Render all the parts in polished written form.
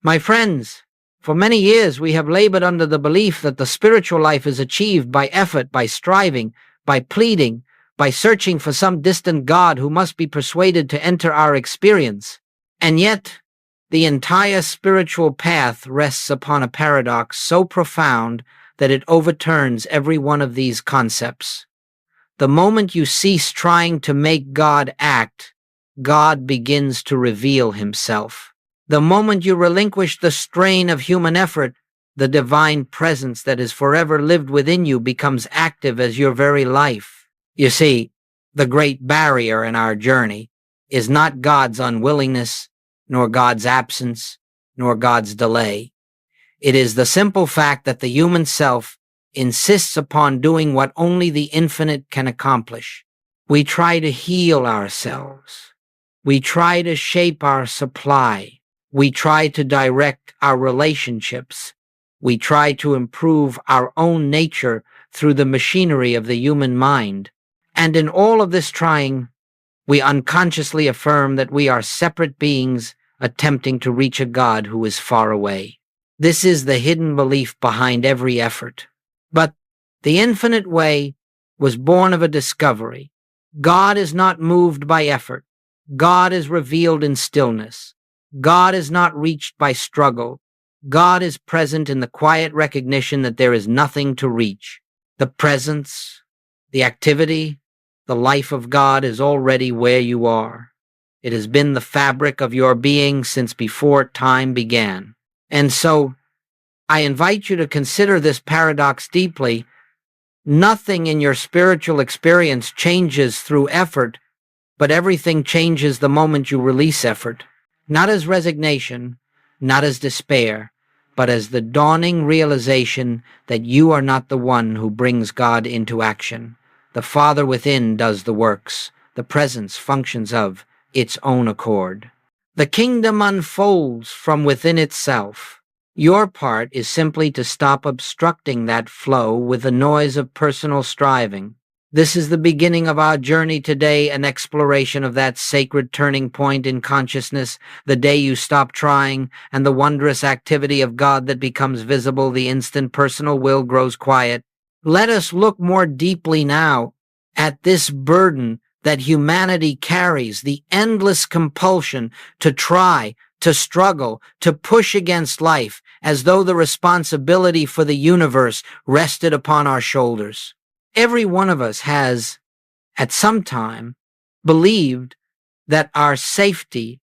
My friends, for many years we have labored under the belief that the spiritual life is achieved by effort, by striving, by pleading, by searching for some distant God who must be persuaded to enter our experience. And yet, the entire spiritual path rests upon a paradox so profound that it overturns every one of these concepts. The moment you cease trying to make God act, God begins to reveal himself. The moment you relinquish the strain of human effort, the divine presence that is forever lived within you becomes active as your very life. You see, the great barrier in our journey is not God's unwillingness, nor God's absence, nor God's delay. It is the simple fact that the human self insists upon doing what only the infinite can accomplish. We try to heal ourselves. We try to shape our supply. We try to direct our relationships. We try to improve our own nature through the machinery of the human mind. And in all of this trying, we unconsciously affirm that we are separate beings attempting to reach a God who is far away. This is the hidden belief behind every effort. But the infinite way was born of a discovery. God is not moved by effort. God is revealed in stillness. God is not reached by struggle. God is present in the quiet recognition that there is nothing to reach. The presence, the activity, the life of God is already where you are. It has been the fabric of your being since before time began. And so, I invite you to consider this paradox deeply. Nothing in your spiritual experience changes through effort, but everything changes the moment you release effort. Not as resignation, not as despair, but as the dawning realization that you are not the one who brings God into action. The Father within does the works. The presence functions of its own accord. The kingdom unfolds from within itself. Your part is simply to stop obstructing that flow with the noise of personal striving. This is the beginning of our journey today, an exploration of that sacred turning point in consciousness, the day you stop trying, and the wondrous activity of God that becomes visible the instant personal will grows quiet. Let us look more deeply now at this burden that humanity carries, the endless compulsion to try, to struggle, to push against life, as though the responsibility for the universe rested upon our shoulders. Every one of us has, at some time, believed that our safety,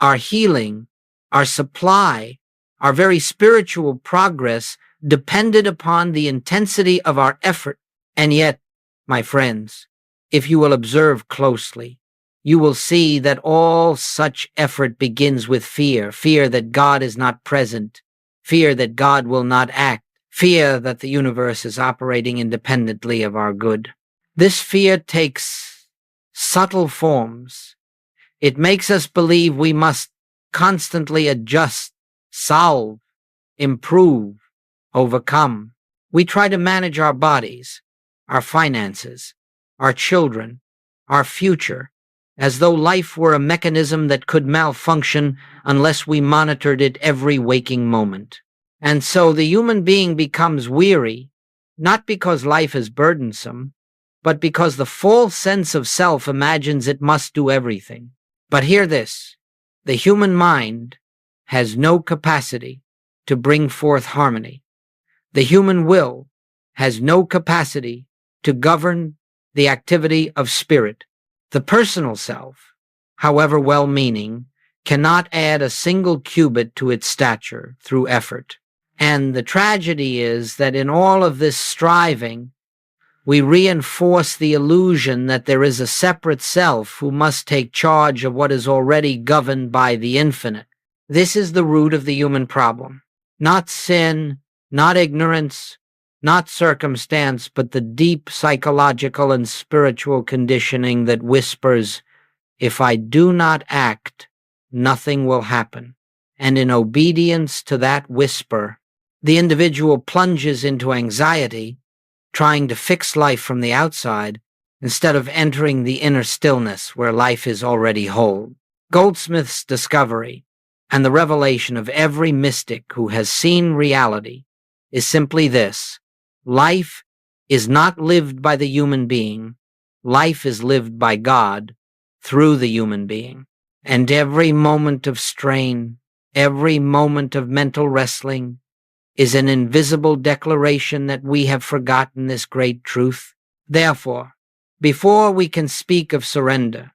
our healing, our supply, our very spiritual progress depended upon the intensity of our effort. And yet, my friends, if you will observe closely, you will see that all such effort begins with fear, fear that God is not present, fear that God will not act, fear that the universe is operating independently of our good. This fear takes subtle forms. It makes us believe we must constantly adjust, solve, improve, overcome. We try to manage our bodies, our finances, our children, our future, as though life were a mechanism that could malfunction unless we monitored it every waking moment. And so the human being becomes weary, not because life is burdensome, but because the false sense of self imagines it must do everything. But hear this, the human mind has no capacity to bring forth harmony. The human will has no capacity to govern the activity of spirit. The personal self, however well-meaning, cannot add a single cubit to its stature through effort. And the tragedy is that in all of this striving, we reinforce the illusion that there is a separate self who must take charge of what is already governed by the infinite. This is the root of the human problem. Not sin, not ignorance, not circumstance, but the deep psychological and spiritual conditioning that whispers, if I do not act, nothing will happen. And in obedience to that whisper, the individual plunges into anxiety, trying to fix life from the outside, instead of entering the inner stillness where life is already whole. Goldsmith's discovery, And the revelation of every mystic who has seen reality is simply this: life is not lived by the human being, life is lived by God through the human being. And every moment of strain, every moment of mental wrestling is an invisible declaration that we have forgotten this great truth. Therefore, before we can speak of surrender,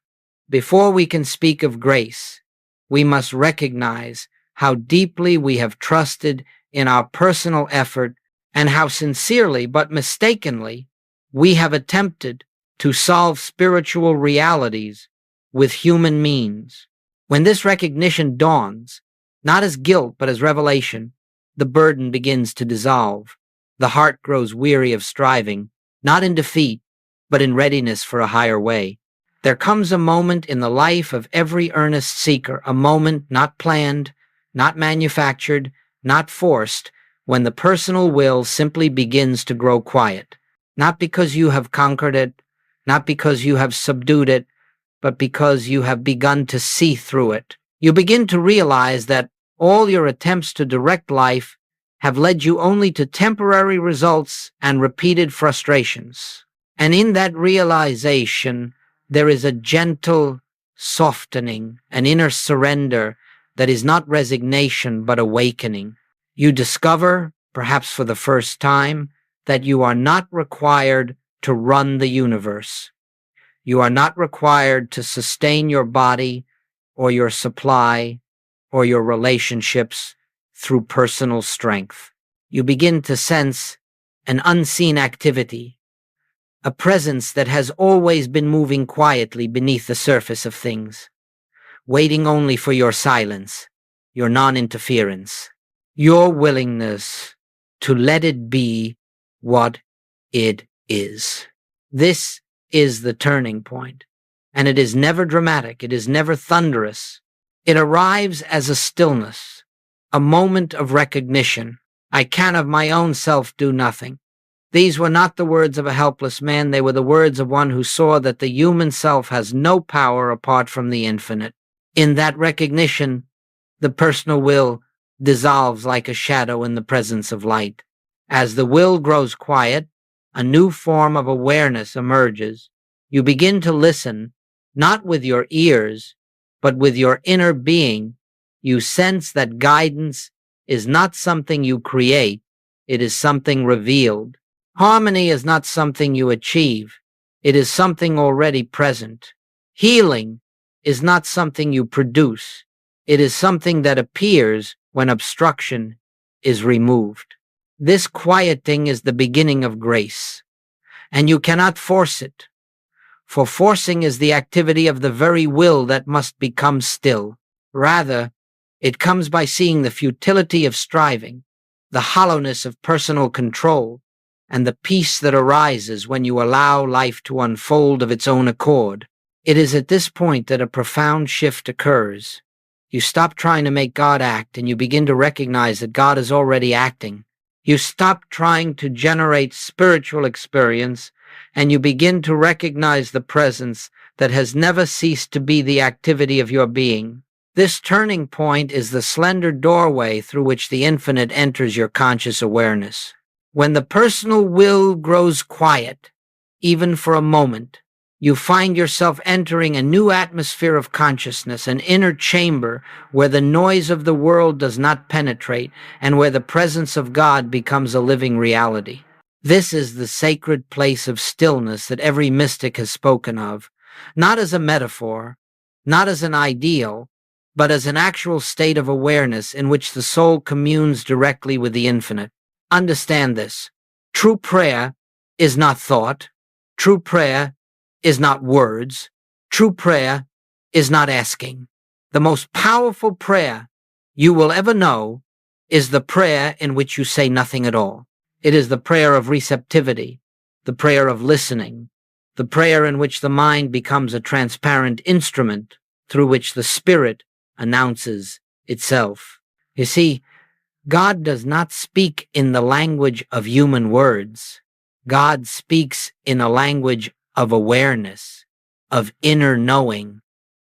before we can speak of grace, we must recognize how deeply we have trusted in our personal effort and how sincerely but mistakenly we have attempted to solve spiritual realities with human means. When this recognition dawns, not as guilt but as revelation, the burden begins to dissolve. The heart grows weary of striving, not in defeat, but in readiness for a higher way. There comes a moment in the life of every earnest seeker, a moment not planned, not manufactured, not forced, when the personal will simply begins to grow quiet, not because you have conquered it, not because you have subdued it, but because you have begun to see through it. You begin to realize that all your attempts to direct life have led you only to temporary results and repeated frustrations. And in that realization, there is a gentle softening, an inner surrender that is not resignation but awakening. You discover, perhaps for the first time, that you are not required to run the universe. You are not required to sustain your body or your supply or your relationships through personal strength. You begin to sense an unseen activity, a presence that has always been moving quietly beneath the surface of things, waiting only for your silence, your non-interference, your willingness to let it be what it is. This is the turning point, and it is never dramatic, it is never thunderous. It arrives as a stillness, a moment of recognition. I can of my own self do nothing. These were not the words of a helpless man, they were the words of one who saw that the human self has no power apart from the infinite. In that recognition, the personal will dissolves like a shadow in the presence of light. As the will grows quiet, a new form of awareness emerges. You begin to listen, not with your ears, but with your inner being. You sense that guidance is not something you create, it is something revealed. Harmony is not something you achieve, it is something already present. Healing is not something you produce, it is something that appears when obstruction is removed. This quieting is the beginning of grace, and you cannot force it, for forcing is the activity of the very will that must become still. Rather, it comes by seeing the futility of striving, the hollowness of personal control, and the peace that arises when you allow life to unfold of its own accord. It is at this point that a profound shift occurs. You stop trying to make God act, and you begin to recognize that God is already acting. You stop trying to generate spiritual experience, and you begin to recognize the presence that has never ceased to be the activity of your being. This turning point is the slender doorway through which the infinite enters your conscious awareness. When the personal will grows quiet, even for a moment, you find yourself entering a new atmosphere of consciousness, an inner chamber where the noise of the world does not penetrate and where the presence of God becomes a living reality. This is the sacred place of stillness that every mystic has spoken of, not as a metaphor, not as an ideal, but as an actual state of awareness in which the soul communes directly with the infinite. Understand this. True prayer is not thought. True prayer is not words. True prayer is not asking. The most powerful prayer you will ever know is the prayer in which you say nothing at all. It is the prayer of receptivity, the prayer of listening, the prayer in which the mind becomes a transparent instrument through which the spirit announces itself. You see, God does not speak in the language of human words. God speaks in a language of awareness, of inner knowing,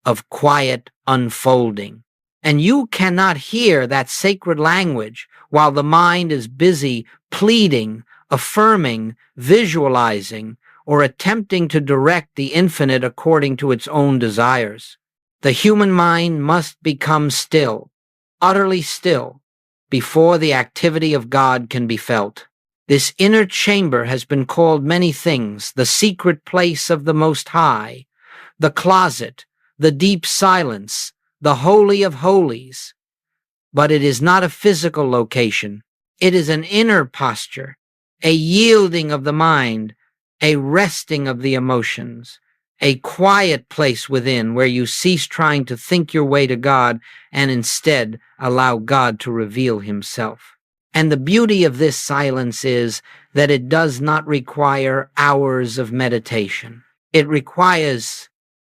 of quiet unfolding. And you cannot hear that sacred language while the mind is busy pleading, affirming, visualizing, or attempting to direct the infinite according to its own desires. The human mind must become still, utterly still, before the activity of God can be felt. This inner chamber has been called many things: the secret place of the Most High, the closet, the deep silence, the Holy of Holies. But it is not a physical location. It is an inner posture, a yielding of the mind, a resting of the emotions, a quiet place within where you cease trying to think your way to God and instead allow God to reveal himself. And the beauty of this silence is that it does not require hours of meditation. It requires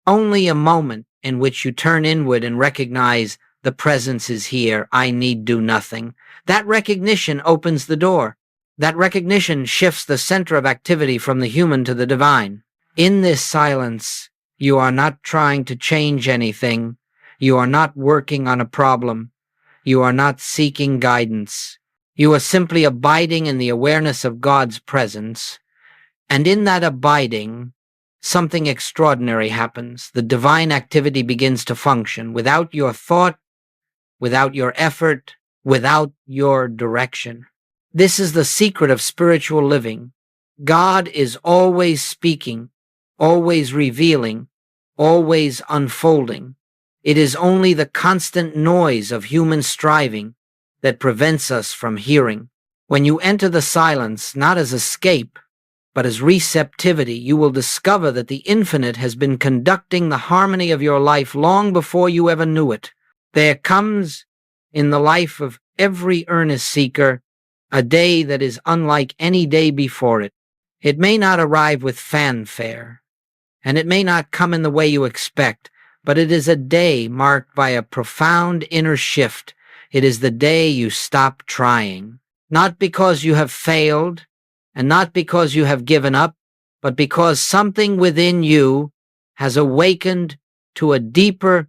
only a moment in which you turn inward and recognize the presence is here. I need do nothing. That recognition opens the door. That recognition shifts the center of activity from the human to the divine. In this silence, you are not trying to change anything. You are not working on a problem. You are not seeking guidance. You are simply abiding in the awareness of God's presence. And in that abiding, something extraordinary happens. The divine activity begins to function without your thought, without your effort, without your direction. This is the secret of spiritual living. God is always speaking, always revealing, always unfolding. It is only the constant noise of human striving that prevents us from hearing. When you enter the silence, not as escape, but as receptivity, you will discover that the infinite has been conducting the harmony of your life long before you ever knew it. There comes in the life of every earnest seeker a day that is unlike any day before it. It may not arrive with fanfare, and it may not come in the way you expect, but it is a day marked by a profound inner shift. It is the day you stop trying, not because you have failed, and not because you have given up, but because something within you has awakened to a deeper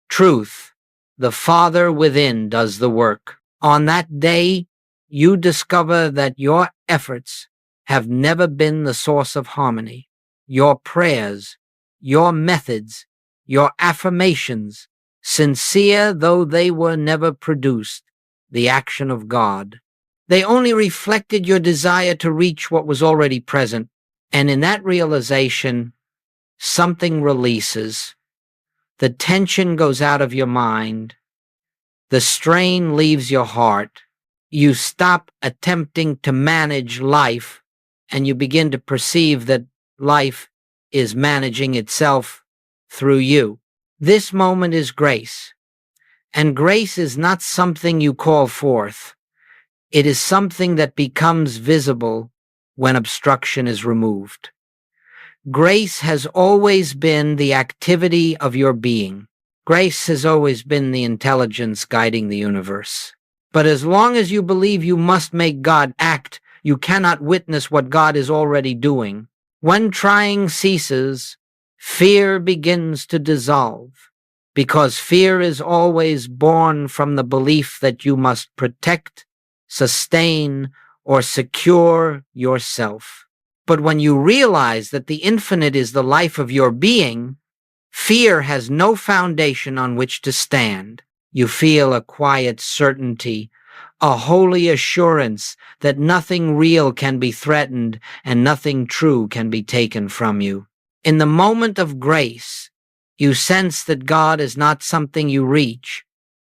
truth. The Father within does the work. On that day, you discover that your efforts have never been the source of harmony. Your prayers, your methods, your affirmations, sincere though they were, never produced the action of God. They only reflected your desire to reach what was already present. And in that realization, something releases. The tension goes out of your mind. The strain leaves your heart. You stop attempting to manage life, and you begin to perceive that life is managing itself through you. This moment is grace. And grace is not something you call forth. It is something that becomes visible when obstruction is removed. Grace has always been the activity of your being. Grace has always been the intelligence guiding the universe. But as long as you believe you must make God act, you cannot witness what God is already doing. When trying ceases, fear begins to dissolve, because fear is always born from the belief that you must protect, sustain, or secure yourself. But when you realize that the infinite is the life of your being, fear has no foundation on which to stand. You feel a quiet certainty, a holy assurance that nothing real can be threatened and nothing true can be taken from you. In the moment of grace, you sense that God is not something you reach,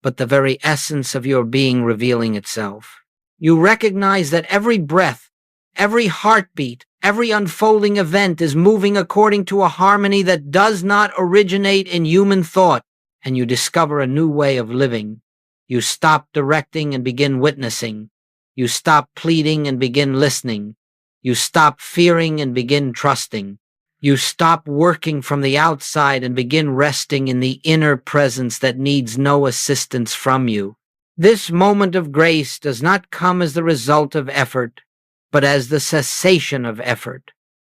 but the very essence of your being revealing itself. You recognize that every breath, every heartbeat, every unfolding event is moving according to a harmony that does not originate in human thought, and you discover a new way of living. You stop directing and begin witnessing. You stop pleading and begin listening. You stop fearing and begin trusting. You stop working from the outside and begin resting in the inner presence that needs no assistance from you. This moment of grace does not come as the result of effort, but as the cessation of effort.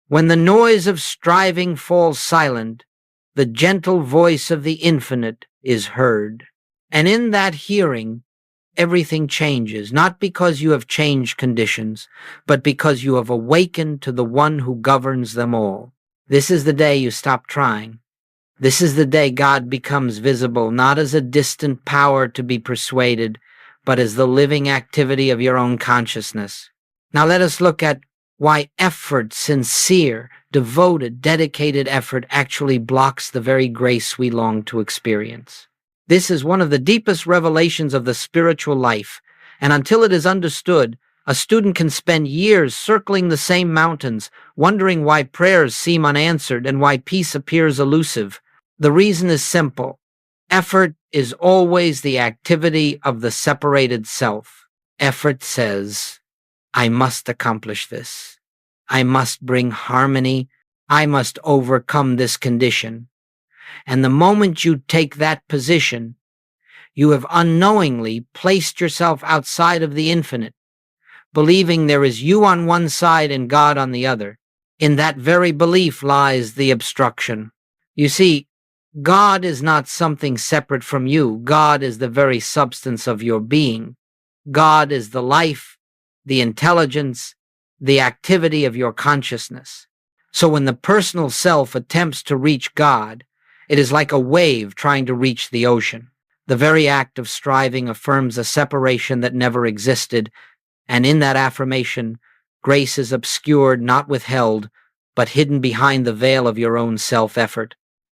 When the noise of striving falls silent, the gentle voice of the infinite is heard. And in that hearing, everything changes, not because you have changed conditions, but because you have awakened to the one who governs them all. This is the day you stop trying. This is the day God becomes visible, not as a distant power to be persuaded, but as the living activity of your own consciousness. Now let us look at why effort, sincere, devoted, dedicated effort actually blocks the very grace we long to experience. This is one of the deepest revelations of the spiritual life, and until it is understood, a student can spend years circling the same mountains, wondering why prayers seem unanswered and why peace appears elusive. The reason is simple. Effort is always the activity of the separated self. Effort says, I must accomplish this. I must bring harmony. I must overcome this condition. And the moment you take that position, you have unknowingly placed yourself outside of the infinite, believing there is you on one side and God on the other. In that very belief lies the obstruction. You see, God is not something separate from you. God is the very substance of your being. God is the life, the intelligence, the activity of your consciousness. So when the personal self attempts to reach God, it is like a wave trying to reach the ocean. The very act of striving affirms a separation that never existed, and in that affirmation, grace is obscured, not withheld, but hidden behind the veil of your own self-effort.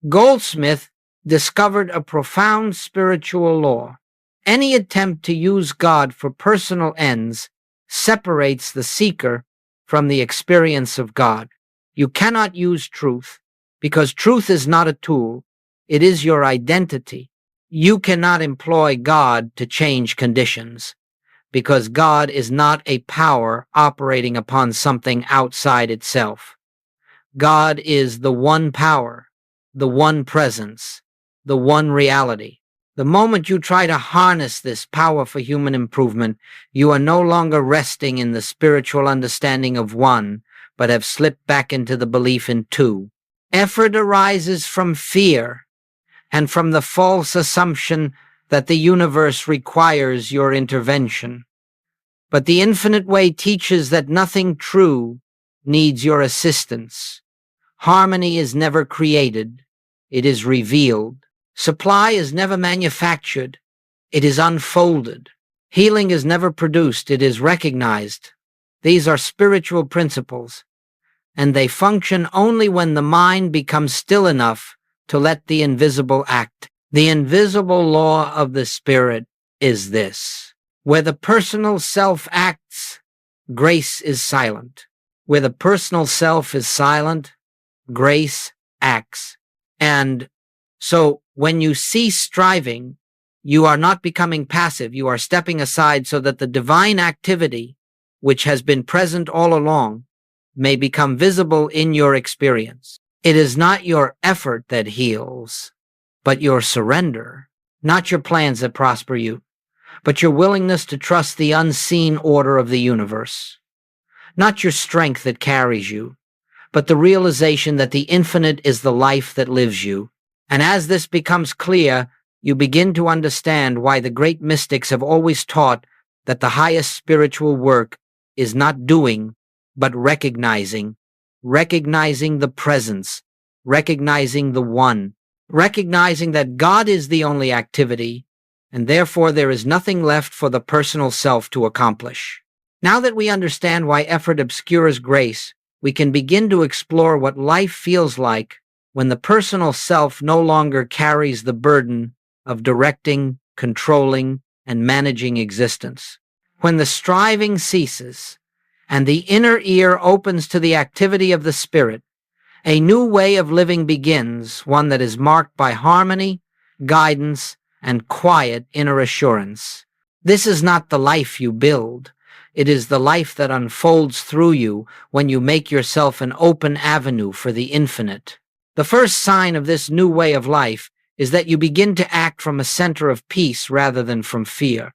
Goldsmith discovered a profound spiritual law. Any attempt to use God for personal ends separates the seeker from the experience of God. You cannot use truth, because truth is not a tool, it is your identity. You cannot employ God to change conditions, because God is not a power operating upon something outside itself. God is the one power, the one presence, the one reality. The moment you try to harness this power for human improvement, you are no longer resting in the spiritual understanding of one, but have slipped back into the belief in two. Effort arises from fear and from the false assumption that the universe requires your intervention. But the infinite way teaches that nothing true needs your assistance. Harmony is never created, it is revealed. Supply is never manufactured, it is unfolded. Healing is never produced, it is recognized. These are spiritual principles, and they function only when the mind becomes still enough to let the invisible act. The invisible law of the spirit is this. Where the personal self acts, grace is silent. Where the personal self is silent, grace acts. And so when you cease striving, you are not becoming passive. You are stepping aside so that the divine activity, which has been present all along, may become visible in your experience. It is not your effort that heals, but your surrender. Not your plans that prosper you, but your willingness to trust the unseen order of the universe. Not your strength that carries you, but the realization that the infinite is the life that lives you. And as this becomes clear, you begin to understand why the great mystics have always taught that the highest spiritual work is not doing, but recognizing the presence, recognizing the one, recognizing that God is the only activity, and therefore there is nothing left for the personal self to accomplish. Now that we understand why effort obscures grace, we can begin to explore what life feels like when the personal self no longer carries the burden of directing, controlling, and managing existence. When the striving ceases and the inner ear opens to the activity of the spirit, a new way of living begins, one that is marked by harmony, guidance, and quiet inner assurance. This is not the life you build. It is the life that unfolds through you when you make yourself an open avenue for the infinite. The first sign of this new way of life is that you begin to act from a center of peace rather than from fear.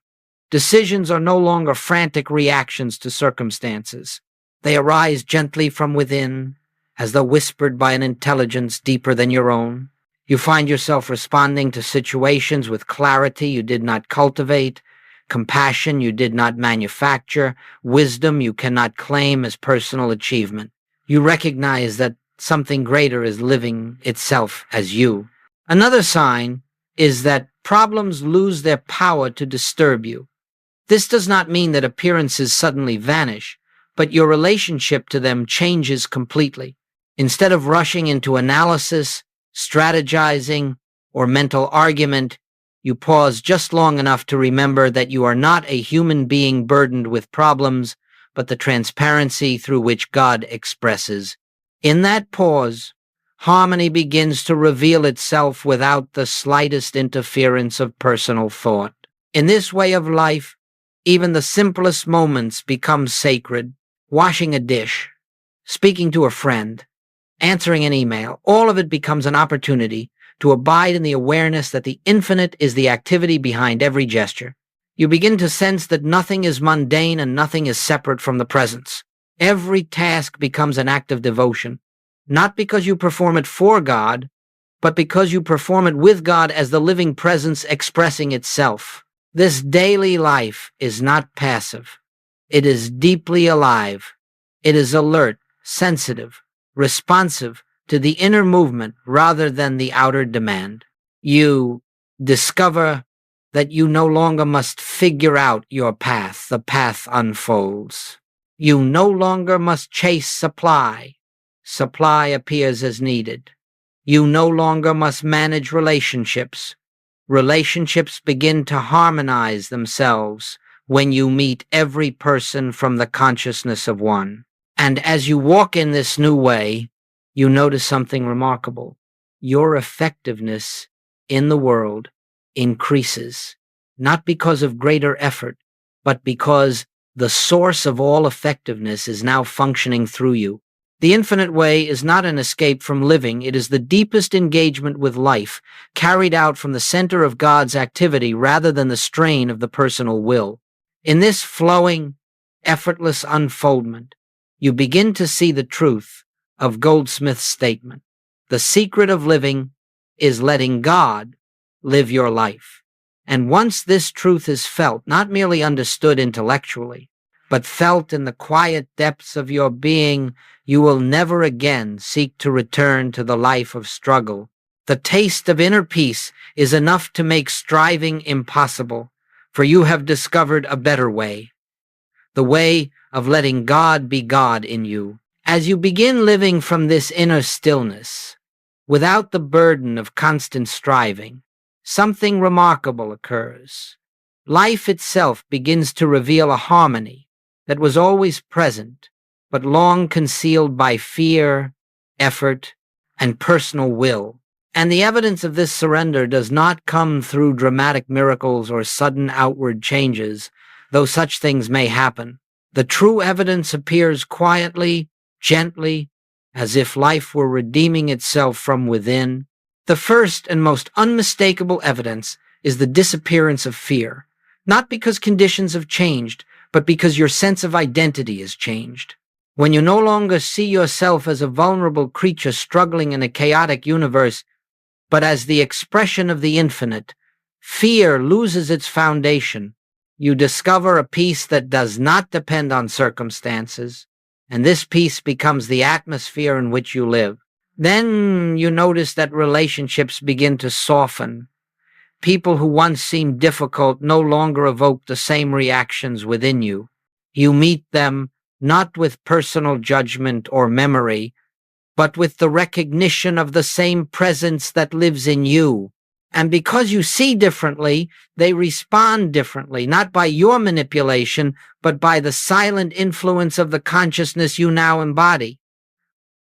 Decisions are no longer frantic reactions to circumstances. They arise gently from within, as though whispered by an intelligence deeper than your own. You find yourself responding to situations with clarity you did not cultivate, compassion you did not manufacture, wisdom you cannot claim as personal achievement. You recognize that something greater is living itself as you. Another sign is that problems lose their power to disturb you. This does not mean that appearances suddenly vanish, but your relationship to them changes completely. Instead of rushing into analysis, strategizing, or mental argument, you pause just long enough to remember that you are not a human being burdened with problems, but the transparency through which God expresses. In that pause, harmony begins to reveal itself without the slightest interference of personal thought. In this way of life, even the simplest moments become sacred. Washing a dish, speaking to a friend, answering an email, all of it becomes an opportunity to abide in the awareness that the infinite is the activity behind every gesture. You begin to sense that nothing is mundane and nothing is separate from the presence. Every task becomes an act of devotion, not because you perform it for God, but because you perform it with God as the living presence expressing itself. This daily life is not passive. It is deeply alive. It is alert, sensitive, responsive to the inner movement rather than the outer demand. You discover that you no longer must figure out your path. The path unfolds. You no longer must chase supply. Supply appears as needed. You no longer must manage relationships. Relationships begin to harmonize themselves when you meet every person from the consciousness of one. And as you walk in this new way, you notice something remarkable. Your effectiveness in the world increases, not because of greater effort, but because the source of all effectiveness is now functioning through you. The infinite way is not an escape from living, it is the deepest engagement with life, carried out from the center of God's activity rather than the strain of the personal will. In this flowing, effortless unfoldment, you begin to see the truth of Goldsmith's statement. The secret of living is letting God live your life. And once this truth is felt, not merely understood intellectually, but felt in the quiet depths of your being, you will never again seek to return to the life of struggle. The taste of inner peace is enough to make striving impossible, for you have discovered a better way, the way of letting God be God in you. As you begin living from this inner stillness, without the burden of constant striving, something remarkable occurs. Life itself begins to reveal a harmony that was always present, but long concealed by fear, effort, and personal will. And the evidence of this surrender does not come through dramatic miracles or sudden outward changes, though such things may happen. The true evidence appears quietly, gently, as if life were redeeming itself from within. The first and most unmistakable evidence is the disappearance of fear, not because conditions have changed, but because your sense of identity has changed. When you no longer see yourself as a vulnerable creature struggling in a chaotic universe, but as the expression of the infinite, fear loses its foundation. You discover a peace that does not depend on circumstances, and this peace becomes the atmosphere in which you live. Then you notice that relationships begin to soften. People who once seemed difficult no longer evoke the same reactions within you. You meet them not with personal judgment or memory, but with the recognition of the same presence that lives in you. And because you see differently, they respond differently, not by your manipulation, but by the silent influence of the consciousness you now embody.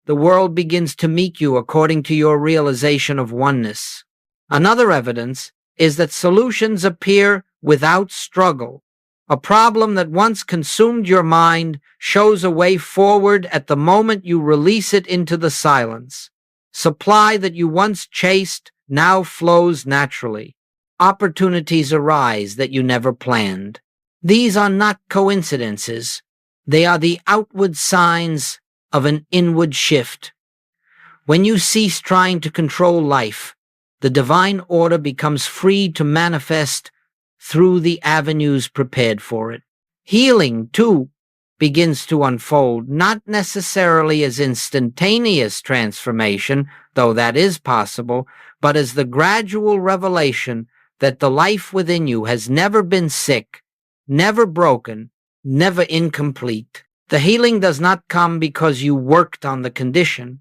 The world begins to meet you according to your realization of oneness. Another evidence is that solutions appear without struggle. A problem that once consumed your mind shows a way forward at the moment you release it into the silence. Supply that you once chased now flows naturally. Opportunities arise that you never planned. These are not coincidences. They are the outward signs of an inward shift. When you cease trying to control life The divine order becomes free to manifest through the avenues prepared for it. Healing, too, begins to unfold, not necessarily as instantaneous transformation, though that is possible, but as the gradual revelation that the life within you has never been sick, never broken, never incomplete. The healing does not come because you worked on the condition.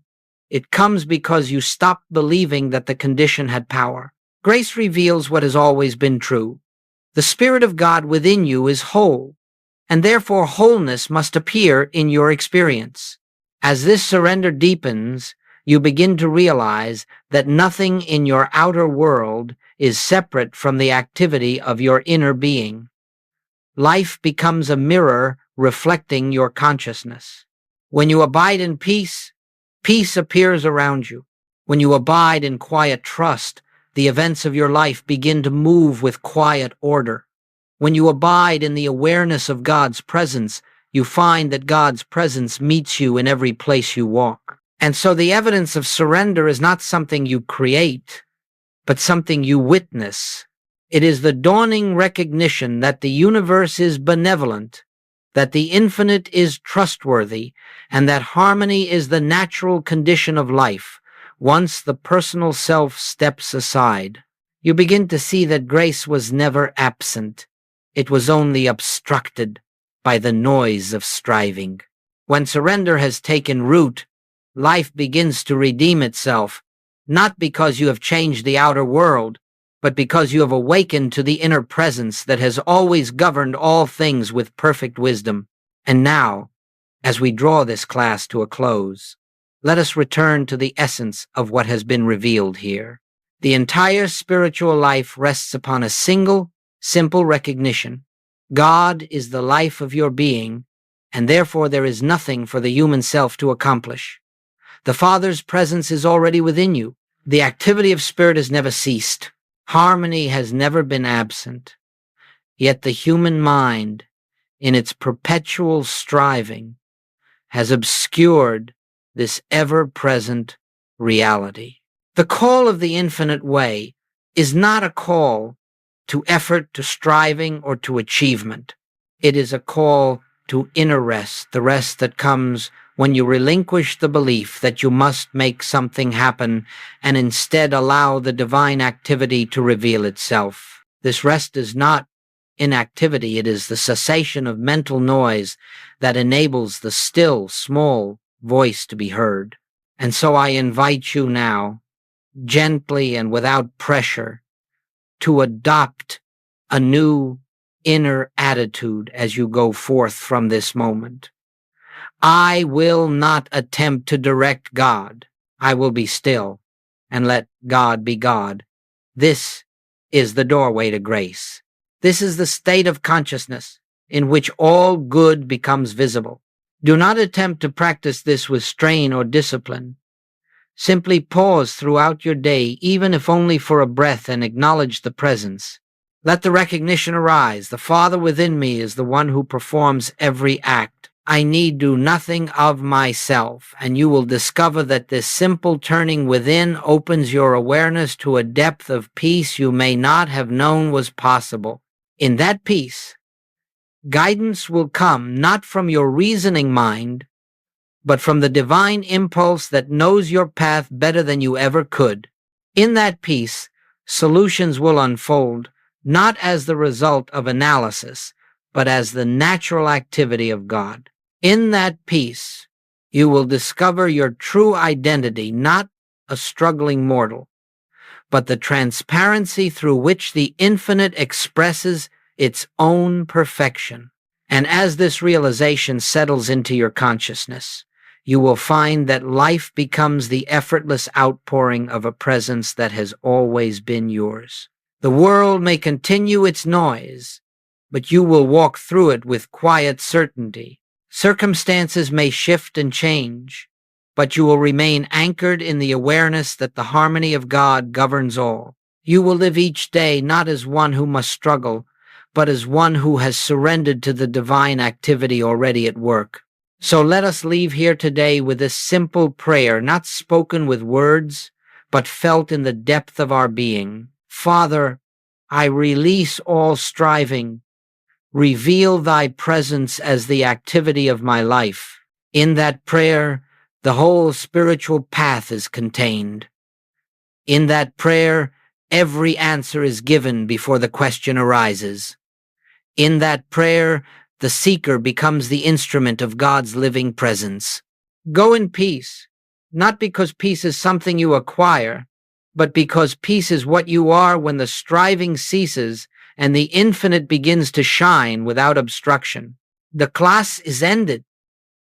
It comes because you stopped believing that the condition had power. Grace reveals what has always been true. The Spirit of God within you is whole, and therefore wholeness must appear in your experience. As this surrender deepens, you begin to realize that nothing in your outer world is separate from the activity of your inner being. Life becomes a mirror reflecting your consciousness. When you abide in peace, peace appears around you. When you abide in quiet trust, the events of your life begin to move with quiet order. When you abide in the awareness of God's presence, you find that God's presence meets you in every place you walk. And so the evidence of surrender is not something you create, but something you witness. It is the dawning recognition that the universe is benevolent, that the infinite is trustworthy, and that harmony is the natural condition of life. Once the personal self steps aside, you begin to see that grace was never absent. It was only obstructed by the noise of striving. When surrender has taken root, life begins to redeem itself, not because you have changed the outer world, but because you have awakened to the inner presence that has always governed all things with perfect wisdom. And now, as we draw this class to a close, let us return to the essence of what has been revealed here. The entire spiritual life rests upon a single, simple recognition. God is the life of your being, and therefore there is nothing for the human self to accomplish. The Father's presence is already within you. The activity of spirit has never ceased. Harmony has never been absent. Yet the human mind, in its perpetual striving, has obscured this ever-present reality. The call of the infinite way is not a call to effort, to striving, or to achievement. It is a call to inner rest, the rest that comes when you relinquish the belief that you must make something happen and instead allow the divine activity to reveal itself. This rest is not inactivity, it is the cessation of mental noise that enables the still, small voice to be heard. And so I invite you now, gently and without pressure, to adopt a new inner attitude as you go forth from this moment. I will not attempt to direct God. I will be still and let God be God. This is the doorway to grace. This is the state of consciousness in which all good becomes visible. Do not attempt to practice this with strain or discipline. Simply pause throughout your day, even if only for a breath, and acknowledge the presence. Let the recognition arise. The Father within me is the one who performs every act. I need do nothing of myself, and you will discover that this simple turning within opens your awareness to a depth of peace you may not have known was possible. In that peace, guidance will come not from your reasoning mind, but from the divine impulse that knows your path better than you ever could. In that peace, solutions will unfold, not as the result of analysis, but as the natural activity of God. In that peace, you will discover your true identity, not a struggling mortal, but the transparency through which the infinite expresses its own perfection. And as this realization settles into your consciousness, you will find that life becomes the effortless outpouring of a presence that has always been yours. The world may continue its noise, but you will walk through it with quiet certainty. Circumstances may shift and change, but you will remain anchored in the awareness that the harmony of God governs all. You will live each day not as one who must struggle, but as one who has surrendered to the divine activity already at work. So let us leave here today with this simple prayer, not spoken with words, but felt in the depth of our being. Father, I release all striving. Reveal thy presence as the activity of my life. In that prayer, the whole spiritual path is contained. In that prayer, every answer is given before the question arises. In that prayer, the seeker becomes the instrument of God's living presence. Go in peace, not because peace is something you acquire, but because peace is what you are when the striving ceases and the infinite begins to shine without obstruction. The class is ended.